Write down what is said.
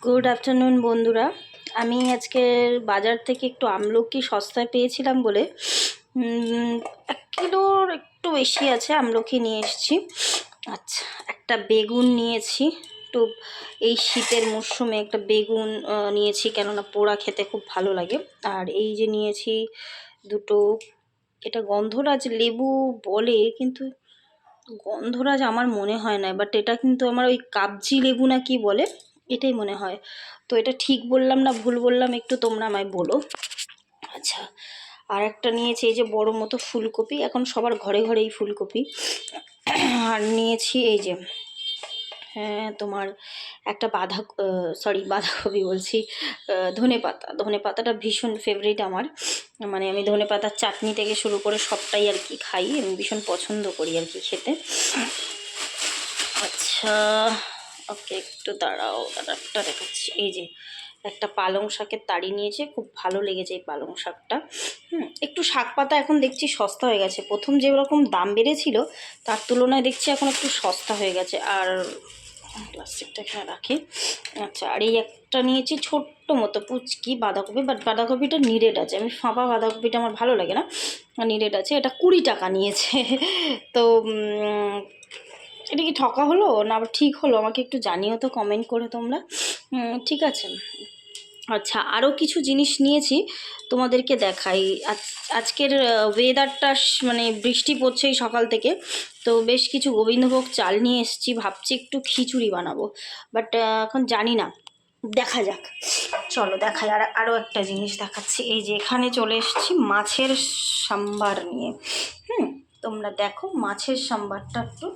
Good afternoon বন্ধুরা। আমি আজকের বাজার থেকে একটু আমলকি সস্তায় পেয়েছিলাম বলে 1 কিলোর একটু বেশি আছে আমলকি নিয়ে এসেছি। আচ্ছা, একটা বেগুন নিয়েছি, একটু এই শীতের মরশুমে একটা বেগুন নিয়েছি, কেননা পোড়া খেতে খুব ভালো লাগে। আর এই যে নিয়েছি দুটো, এটা গন্ধরাজ লেবু বলে, কিন্তু গন্ধরাজ আমার মনে হয় না, বাট এটা কিন্তু আমার ওই কাবজি লেবু না কি বলে, এটাই মনে হয়। তো এটা ঠিক বললাম না ভুল বললাম একটু তোমরা আমায় বলো। আচ্ছা, আর একটা নিয়েছি এই যে বড় মতো ফুলকপি, এখন সবার ঘরে ঘরে এই ফুলকপি। আর নিয়েছি এই যে তোমার একটা বাঁধাকপি বলছি, ধনে পাতাটা ভীষণ ফেভারিট আমার। মানে আমি ধনে পাতার চাটনি থেকে শুরু করে সবটাই আর কি খাই, আমি ভীষণ পছন্দ করি আর কি খেতে। আচ্ছা ওকে, একটু দাঁড়াও, একটা দেখাচ্ছি। এই যে একটা পালং শাকের তাড়ি নিয়েছে, খুব ভালো লেগেছে এই পালং শাকটা। একটু শাক পাতা এখন দেখছি সস্তা হয়ে গেছে, প্রথম যেরকম দাম বেড়েছিল তার তুলনায় দেখছি এখন একটু সস্তা হয়ে গেছে। আর প্লাস্টিকটা এখানে রাখি। আচ্ছা, আর এই একটা নিয়েছি ছোট্ট মতো পুচকি বাঁধাকপি, বাট বাঁধাকপিটা নিরেট আছে, আমি ফাঁপা বাঁধাকপিটা আমার ভালো লাগে না, নিরেট আছে। এটা 20 টাকা নিয়েছে। তো এটা কি ঠকা হলো না আবার ঠিক হলো, আমাকে একটু জানিও তো কমেন্ট করে তোমরা। ঠিক আছে। আচ্ছা, আরও কিছু জিনিস নিয়েছি, তোমাদেরকে দেখাই। আজকের ওয়েদারটা মানে বৃষ্টি পড়ছে এই সকাল থেকে, তো বেশ কিছু গোবিন্দভোগ চাল নিয়ে এসেছি, ভাবছি একটু খিচুড়ি বানাবো, বাট এখন জানি না, দেখা যাক। চলো দেখাই। আরও একটা জিনিস দেখাচ্ছি, এই যে এখানে চলে এসেছি মাছের সাম্বার নিয়ে। তোমরা দেখো মাছের সাম্বারটা একটু